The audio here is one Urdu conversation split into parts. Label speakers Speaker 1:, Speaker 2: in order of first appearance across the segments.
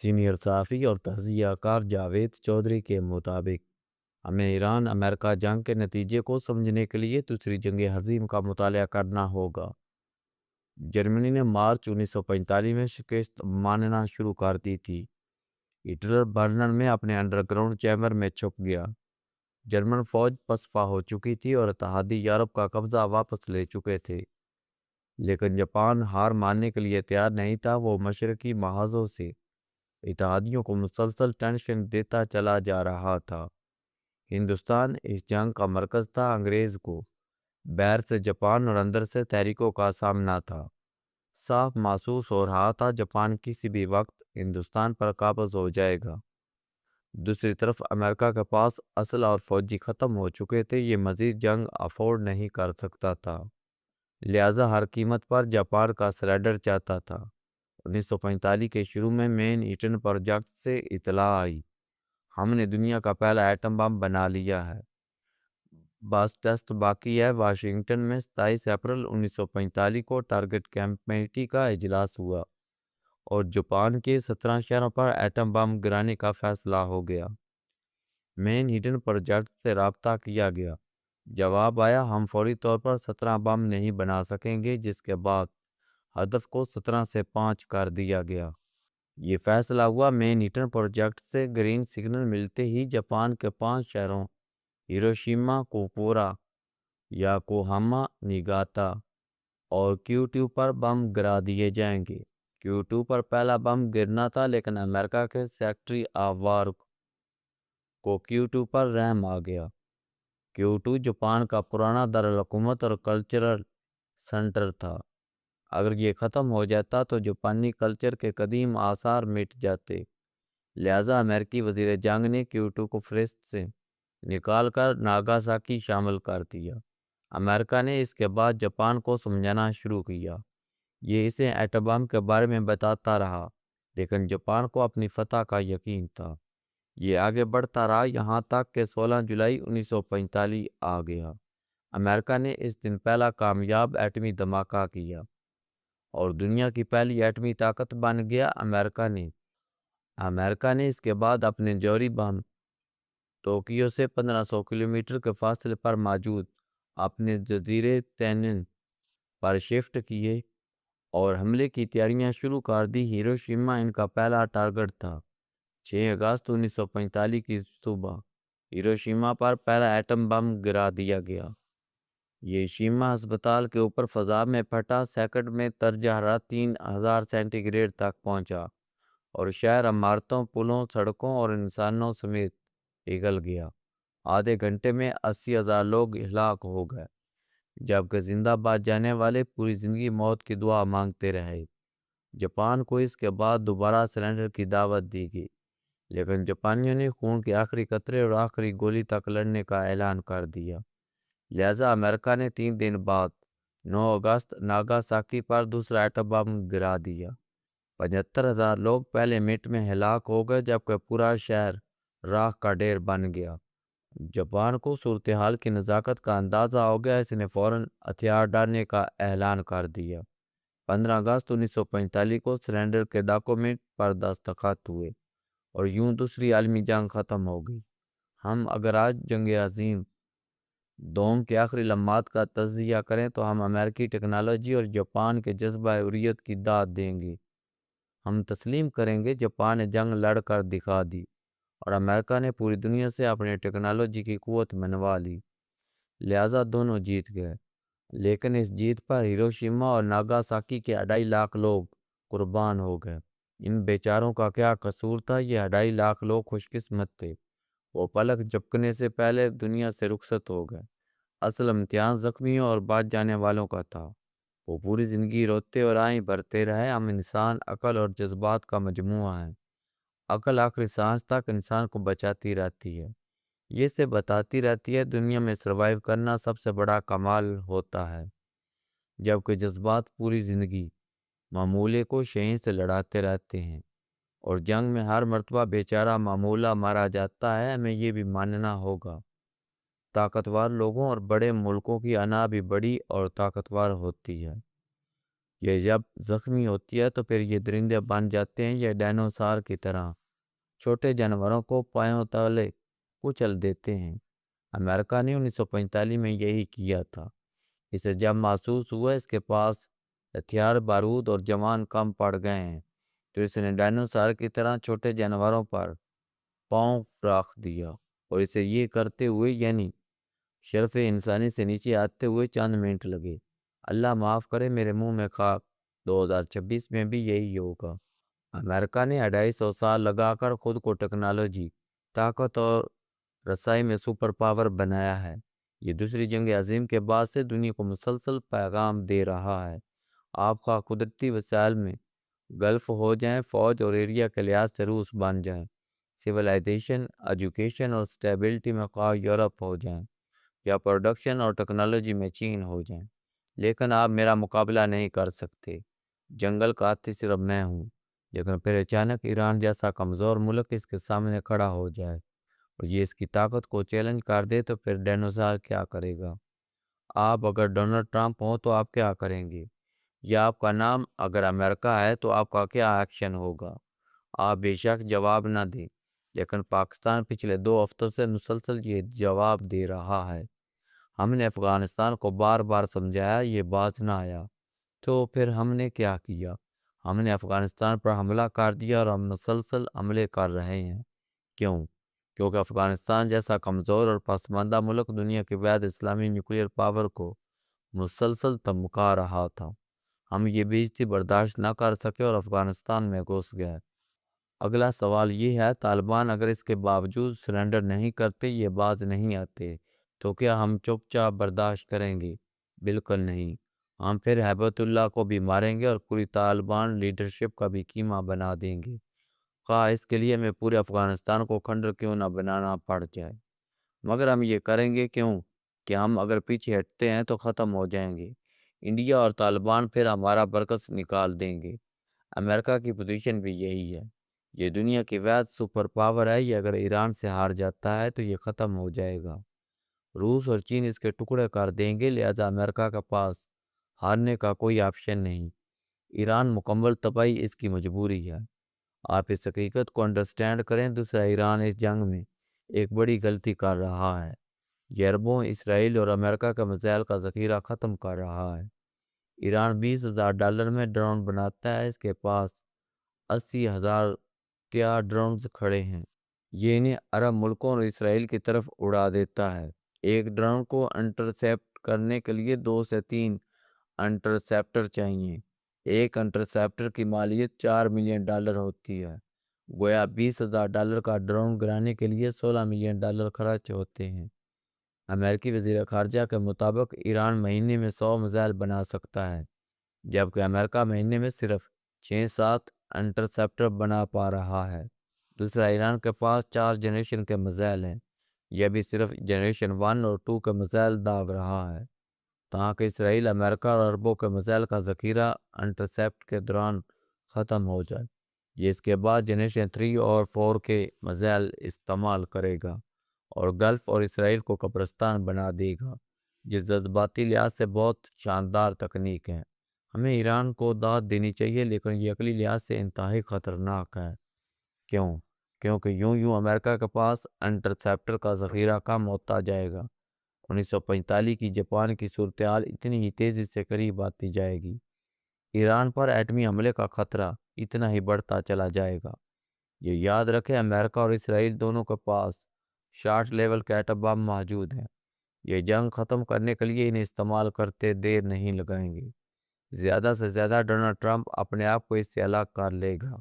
Speaker 1: سینئر صحافی اور تجزیہ کار جاوید چودھری کے مطابق ہمیں ایران امریکہ جنگ کے نتیجے کو سمجھنے کے لیے دوسری جنگ عظیم کا مطالعہ کرنا ہوگا۔ جرمنی نے مارچ 1945 میں شکست ماننا شروع کر دی تھی۔ ہٹلر برلن میں اپنے انڈر گراؤنڈ چیمبر میں چھپ گیا۔ جرمن فوج پسپا ہو چکی تھی اور اتحادی یورپ کا قبضہ واپس لے چکے تھے، لیکن جاپان ہار ماننے کے لیے تیار نہیں تھا۔ وہ مشرقی محاذوں سے اتحادیوں کو مسلسل ٹینشن دیتا چلا جا رہا تھا۔ ہندوستان اس جنگ کا مرکز تھا۔ انگریز کو باہر سے جاپان اور اندر سے تحریکوں کا سامنا تھا۔ صاف محسوس ہو رہا تھا جاپان کسی بھی وقت ہندوستان پر قابض ہو جائے گا۔ دوسری طرف امریکہ کے پاس اسلحہ اور فوجی ختم ہو چکے تھے۔ یہ مزید جنگ افورڈ نہیں کر سکتا تھا، لہذا ہر قیمت پر جاپان کا سرنڈر چاہتا تھا۔ 1945 کے شروع میں مین ہیٹن پروجیکٹ سے اطلاع آئی، ہم نے دنیا کا پہلا ایٹم بم بنا لیا ہے، بس ٹیسٹ باقی ہے۔ واشنگٹن میں 27 اپریل 1945 کو ٹارگٹ کمیٹی کا اجلاس ہوا اور جاپان کے 17 شہروں پر ایٹم بم گرانے کا فیصلہ ہو گیا۔ مین ہیٹن پروجیکٹ سے رابطہ کیا گیا، جواب آیا ہم فوری طور پر 17 بم نہیں بنا سکیں گے، جس کے بعد ہدف کو 17 سے 5 کر دیا گیا۔ یہ فیصلہ ہوا۔ مین ہیٹن پروجیکٹ سے گرین سگنل ملتے ہی جاپان کے 5 شہروں ہیروشیما، کوکورا، یاکوہاما، نیگاتا اور کیوٹو پر بم گرا دیے جائیں گے۔ کیوٹو پر پہلا بم گرنا تھا، لیکن امریکہ کے سیکرٹری آف وار کو کیوٹو پر رحم آ گیا۔ کیوٹو جاپان کا پرانا دارالحکومت اور کلچرل سنٹر تھا۔ اگر یہ ختم ہو جاتا تو جاپانی کلچر کے قدیم آثار مٹ جاتے، لہذا امریکی وزیر جنگ نے کیوٹو کو فہرست سے نکال کر ناگاساکی شامل کر دیا۔ امریکہ نے اس کے بعد جاپان کو سمجھانا شروع کیا۔ یہ اسے ایٹم بم کے بارے میں بتاتا رہا، لیکن جاپان کو اپنی فتح کا یقین تھا۔ یہ آگے بڑھتا رہا، یہاں تک کہ 16 جولائی 1945 آ گیا۔ امریکہ نے اس دن پہلا کامیاب ایٹمی دھماکہ کیا اور دنیا کی پہلی ایٹمی طاقت بن گیا۔ امریکہ نے اس کے بعد اپنے جوہری بم ٹوکیو سے 1500 کلومیٹر کے فاصلے پر موجود اپنے جزیرے تینن پر شفٹ کیے اور حملے کی تیاریاں شروع کر دی۔ ہیروشیما ان کا پہلا ٹارگٹ تھا۔ 6 اگست 1945 کی صبح ہیروشیما پر پہلا ایٹم بم گرا دیا گیا۔ یہ شیما ہسپتال کے اوپر فضا میں پھٹا، سیکنڈ میں درجہ حرارت 3000 سینٹی گریڈ تک پہنچا اور شہر عمارتوں، پلوں، سڑکوں اور انسانوں سمیت پگھل گیا۔ آدھے گھنٹے میں 80,000 لوگ ہلاک ہو گئے، جبکہ زندہ بچ جانے والے پوری زندگی موت کی دعا مانگتے رہے۔ جاپان کو اس کے بعد دوبارہ سرنڈر کی دعوت دی گئی، لیکن جاپانیوں نے خون کے آخری قطرے اور آخری گولی تک لڑنے کا اعلان کر دیا۔ لہذا امریکہ نے 3 دن بعد 9 اگست ناگاساکی پر دوسرا ایٹم بم گرا دیا۔ 75,000 لوگ پہلے منٹ میں ہلاک ہو گئے، جبکہ پورا شہر راکھ کا ڈھیر بن گیا۔ جاپان کو صورتحال کی نزاکت کا اندازہ ہو گیا، اس نے فوراً ہتھیار ڈالنے کا اعلان کر دیا۔ 15 اگست 1945 کو سرنڈر کے ڈاکومنٹ پر دستخط ہوئے اور یوں دوسری عالمی جنگ ختم ہو گئی۔ ہم اگر آج جنگ عظیم دوم کے آخری لمحات کا تجزیہ کریں تو ہم امریکی ٹیکنالوجی اور جاپان کے جذبہ حریت کی داد دیں گے۔ ہم تسلیم کریں گے جاپان نے جنگ لڑ کر دکھا دی اور امریکہ نے پوری دنیا سے اپنے ٹیکنالوجی کی قوت منوا لی، لہذا دونوں جیت گئے۔ لیکن اس جیت پر ہیروشیما اور ناگاساکی کے 2.5 لاکھ لوگ قربان ہو گئے۔ ان بیچاروں کا کیا قصور تھا؟ یہ 2.5 لاکھ لوگ خوش قسمت تھے، وہ پلک جھپکنے سے پہلے دنیا سے رخصت ہو گئے۔ اصل امتحان زخمیوں اور بچ جانے والوں کا تھا۔ وہ پوری زندگی روتے اور آہیں بھرتے رہے۔ ہم انسان عقل اور جذبات کا مجموعہ ہیں۔ عقل آخری سانس تک انسان کو بچاتی رہتی ہے، یہ سے بتاتی رہتی ہے دنیا میں سروائیو کرنا سب سے بڑا کمال ہوتا ہے، جبکہ جذبات پوری زندگی معمولے کو شہیں سے لڑاتے رہتے ہیں اور جنگ میں ہر مرتبہ بیچارہ معمولہ مارا جاتا ہے۔ ہمیں یہ بھی ماننا ہوگا طاقتور لوگوں اور بڑے ملکوں کی انا بھی بڑی اور طاقتور ہوتی ہے۔ یہ جب زخمی ہوتی ہے تو پھر یہ درندے بن جاتے ہیں یا ڈائنوسار کی طرح چھوٹے جانوروں کو پایوں تلے کچل دیتے ہیں۔ امریکہ نے 1945 میں یہی کیا تھا۔ اسے جب محسوس ہوا اس کے پاس ہتھیار، بارود اور جوان کم پڑ گئے ہیں تو اس نے ڈائنوسار کی طرح چھوٹے جانوروں پر پاؤں رکھ دیا، اور اسے یہ کرتے ہوئے یعنی شرف انسانی سے نیچے آتے ہوئے چند منٹ لگے۔ اللہ معاف کرے میرے منہ میں خاک، 2026 میں بھی یہی ہوگا۔ امریکہ نے 250 سال لگا کر خود کو ٹیکنالوجی، طاقت اور رسائی میں سپر پاور بنایا ہے۔ یہ دوسری جنگ عظیم کے بعد سے دنیا کو مسلسل پیغام دے رہا ہے، آپ کا قدرتی وسائل میں گلف ہو جائیں، فوج اور ایریا کے لحاظ سے روس بن جائیں، سویلائزیشن، ایجوکیشن اور سٹیبلٹی میں خواہ یورپ ہو جائیں، یا پروڈکشن اور ٹیکنالوجی میں چین ہو جائیں، لیکن آپ میرا مقابلہ نہیں کر سکتے۔ جنگل کا ہاتھی صرف میں ہوں۔ لیکن پھر اچانک ایران جیسا کمزور ملک اس کے سامنے کھڑا ہو جائے اور یہ اس کی طاقت کو چیلنج کر دے تو پھر ڈینوسار کیا کرے گا؟ آپ اگر ڈونلڈ ٹرمپ ہوں تو آپ کیا کریں گے؟ یا آپ کا نام اگر امریکہ ہے تو آپ کا کیا ایکشن ہوگا؟ آپ بے شک جواب نہ دیں، لیکن پاکستان پچھلے 2 ہفتوں سے مسلسل یہ جواب دے رہا ہے۔ ہم نے افغانستان کو بار بار سمجھایا، یہ باز نہ آیا، تو پھر ہم نے کیا کیا؟ ہم نے افغانستان پر حملہ کر دیا اور ہم مسلسل حملے کر رہے ہیں۔ کیوں؟ کیونکہ افغانستان جیسا کمزور اور پسماندہ ملک دنیا کی واحد اسلامی نیوکلیئر پاور کو مسلسل دھمکا رہا تھا۔ ہم یہ بےعزتی برداشت نہ کر سکے اور افغانستان میں گھس گئے۔ اگلا سوال یہ ہے، طالبان اگر اس کے باوجود سرنڈر نہیں کرتے، یہ باز نہیں آتے، تو کیا ہم چپ چاپ برداشت کریں گے؟ بالکل نہیں۔ ہم پھر ہیبت اللہ کو بھی ماریں گے اور پوری طالبان لیڈرشپ کا بھی کیما بنا دیں گے، خواہ اس کے لیے ہمیں پورے افغانستان کو کھنڈر کیوں نہ بنانا پڑ جائے۔ مگر ہم یہ کریں گے کیوں؟ کہ ہم اگر پیچھے ہٹتے ہیں تو ختم ہو جائیں گے۔ انڈیا اور طالبان پھر ہمارا برکس نکال دیں گے۔ امریکہ کی پوزیشن بھی یہی ہے۔ یہ دنیا کی واحد سپر پاور ہے، یہ اگر ایران سے ہار جاتا ہے تو یہ ختم ہو جائے گا۔ روس اور چین اس کے ٹکڑے کر دیں گے، لہذا امریکہ کے پاس ہارنے کا کوئی آپشن نہیں۔ ایران مکمل تباہی اس کی مجبوری ہے۔ آپ اس حقیقت کو انڈرسٹینڈ کریں۔ دوسرا، ایران اس جنگ میں ایک بڑی غلطی کر رہا ہے۔ یہ اربوں اسرائیل اور امریکہ کے میزائل کا ذخیرہ ختم کر رہا ہے۔ ایران $20,000 میں ڈرون بناتا ہے، اس کے پاس 80,000 تیار ڈرونز کھڑے ہیں۔ یہ انہیں عرب ملکوں اور اسرائیل کی طرف اڑا دیتا ہے۔ ایک ڈرون کو انٹرسیپٹ کرنے کے لیے 2 سے 3 انٹرسیپٹر چاہیے۔ ایک انٹرسیپٹر کی مالیت $4 ملین ہوتی ہے۔ گویا $20,000 کا ڈرون گرانے کے لیے $16 ملین خرچ ہوتے ہیں۔ امریکی وزیر خارجہ کے مطابق ایران مہینے میں 100 میزائل بنا سکتا ہے، جبکہ امریکہ مہینے میں صرف 6-7 انٹرسیپٹر بنا پا رہا ہے۔ دوسرا، ایران کے پاس 4 جنریشن کے میزائل ہیں، یہ بھی صرف جنریشن 1 اور 2 کے میزائل داغ رہا ہے، تاکہ اسرائیل، امریکہ اور عربوں کے میزائل کا ذخیرہ انٹرسیپٹ کے دوران ختم ہو جائے۔ یہ اس کے بعد جنریشن 3 اور 4 کے میزائل استعمال کرے گا اور گلف اور اسرائیل کو قبرستان بنا دے گا۔ جس جذباتی لحاظ سے بہت شاندار تکنیک ہے، ہمیں ایران کو داد دینی چاہیے، لیکن یہ عقلی لحاظ سے انتہائی خطرناک ہے۔ کیوں؟ کیونکہ یوں امریکہ کے پاس انٹرسیپٹر کا ذخیرہ کم ہوتا جائے گا۔ 1945 کی جاپان کی صورتحال اتنی ہی تیزی سے قریب آتی جائے گی۔ ایران پر ایٹمی حملے کا خطرہ اتنا ہی بڑھتا چلا جائے گا۔ یہ یاد رکھیں، امریکہ اور اسرائیل دونوں کے پاس شارٹ لیول کے ایٹم بم موجود ہیں۔ یہ جنگ ختم کرنے کے لیے انہیں استعمال کرتے دیر نہیں لگائیں گے۔ زیادہ سے زیادہ ڈونلڈ ٹرمپ اپنے آپ کو اس سے الگ کر لے گا۔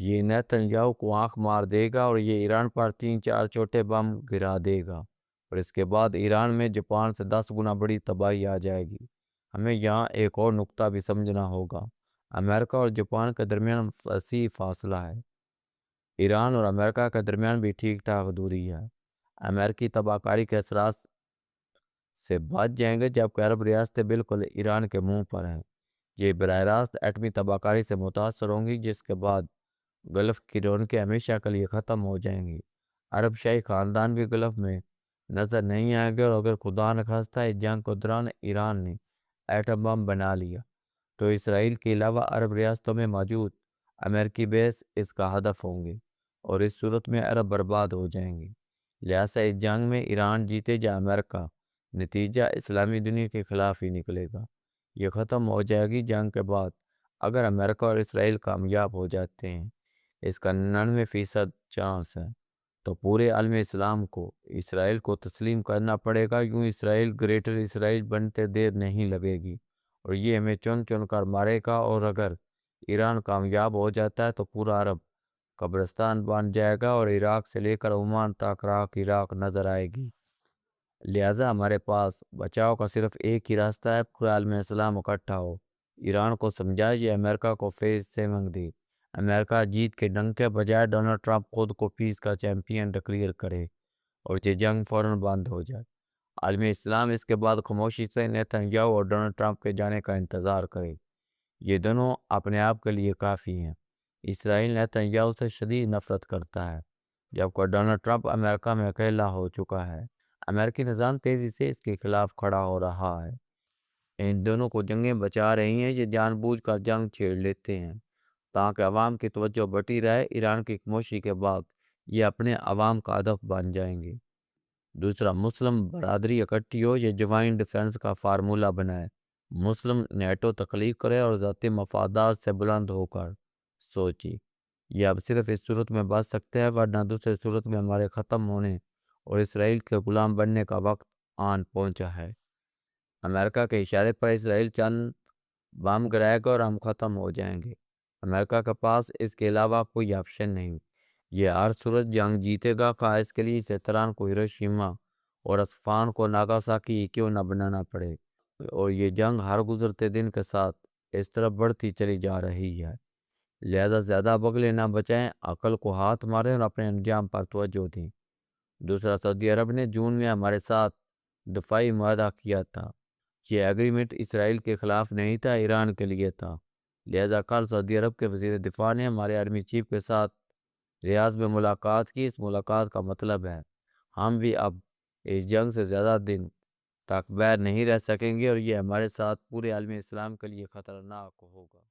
Speaker 1: یہ نیتن یاہو کو آنکھ مار دے گا اور یہ ایران پر 3-4 چھوٹے بم گرا دے گا، اور اس کے بعد ایران میں جاپان سے 10 گنا بڑی تباہی آ جائے گی۔ ہمیں یہاں ایک اور نقطہ بھی سمجھنا ہوگا۔ امریکہ اور جاپان کے درمیان وسیع فاصلہ ہے۔ ایران اور امریکہ کے درمیان بھی ٹھیک ٹھاک دوری ہے۔ امریکی تباہ کاری کے اثرات سے بچ جائیں گے، جبکہ عرب ریاستیں بالکل ایران کے منہ پر ہیں۔ یہ براہ راست ایٹمی تباہ کاری سے متاثر ہوں گی، جس کے بعد گلف کی رونقیں ہمیشہ کے لیے ختم ہو جائیں گی۔ عرب شاہی خاندان بھی گلف میں نظر نہیں آئیں گے، اور اگر خدا نخواستہ اس جنگ کے دوران ایران نے ایٹم بم بنا لیا تو اسرائیل کے علاوہ عرب ریاستوں میں موجود امریکی بیس اس کا ہدف ہوں گے، اور اس صورت میں عرب برباد ہو جائیں گے۔ لہٰذا اس جنگ میں ایران جیتے یا امریکہ، نتیجہ اسلامی دنیا کے خلاف ہی نکلے گا۔ یہ ختم ہو جائے گی جنگ کے بعد۔ اگر امریکہ اور اسرائیل کامیاب ہو جاتے ہیں، اس کا 99% چانس ہے، تو پورے عالم اسلام کو اسرائیل کو تسلیم کرنا پڑے گا۔ یوں اسرائیل گریٹر اسرائیل بنتے دیر نہیں لگے گی، اور یہ ہمیں چن چن کر مارے گا۔ اور اگر ایران کامیاب ہو جاتا ہے تو پورا عرب قبرستان بن جائے گا، اور عراق سے لے کر عمان تک راک عراق نظر آئے گی۔ لہٰذا ہمارے پاس بچاؤ کا صرف ایک ہی راستہ ہے، پورا عالم اسلام اکٹھا ہو، ایران کو سمجھائے، یہ امریکہ کو فیس سے منگ دے، امریکہ جیت کے ڈنکے بجائے ڈونلڈ ٹرمپ خود کو پیس کا چیمپئن ڈکلیئر کرے، اور یہ جنگ فوراً بند ہو جائے۔ عالم اسلام اس کے بعد خاموشی سے نیتن یاہو اور ڈونلڈ ٹرمپ کے جانے کا انتظار کرے۔ یہ دونوں اپنے آپ کے لیے کافی ہیں۔ اسرائیل نیتن یاہو سے شدید نفرت کرتا ہے، جبکہ ڈونلڈ ٹرمپ امریکہ میں اکیلا ہو چکا ہے۔ امریکی نظام تیزی سے اس کے خلاف کھڑا ہو رہا ہے۔ ان دونوں کو جنگیں بچا رہی ہیں، یہ جان بوجھ کر جنگ چھیڑ لیتے ہیں تاکہ عوام کی توجہ بٹی رہے۔ ایران کی خاموشی کے بعد یہ اپنے عوام کا ہدف بن جائیں گے۔ دوسرا، مسلم برادری اکٹھی ہو، یہ جوائنٹ ڈیفنس کا فارمولہ بنائے، مسلم نیٹو تخلیق کرے اور ذاتی مفادات سے بلند ہو کر سوچی۔ یہ اب صرف اس صورت میں بچ سکتے ہیں، ورنہ دوسرے صورت میں ہمارے ختم ہونے اور اسرائیل کے غلام بننے کا وقت آن پہنچا ہے۔ امریکہ کے اشارے پر اسرائیل چند بم گرائے گا اور ہم ختم ہو جائیں گے۔ امریکہ کے پاس اس کے علاوہ کوئی آپشن نہیں۔ یہ ہر صورت جنگ جیتے گا، خواہ اس کے لیے اسے تہران کو ہیروشیما اور اصفہان کو ناگاساکی ہی کیوں نہ بنانا پڑے۔ اور یہ جنگ ہر گزرتے دن کے ساتھ اس طرف بڑھتی چلی جا رہی ہے۔ لہذا زیادہ بغلے نہ بچائیں، عقل کو ہاتھ ماریں اور اپنے انجام پر توجہ دیں۔ دوسرا، سعودی عرب نے جون میں ہمارے ساتھ دفاعی معاہدہ کیا تھا۔ یہ ایگریمنٹ اسرائیل کے خلاف نہیں تھا، ایران کے لیے تھا۔ لہذا کل سعودی عرب کے وزیر دفاع نے ہمارے آرمی چیف کے ساتھ ریاض میں ملاقات کی۔ اس ملاقات کا مطلب ہے ہم بھی اب اس جنگ سے زیادہ دن تک باہر نہیں رہ سکیں گے، اور یہ ہمارے ساتھ پورے عالم اسلام کے لیے خطرناک ہوگا۔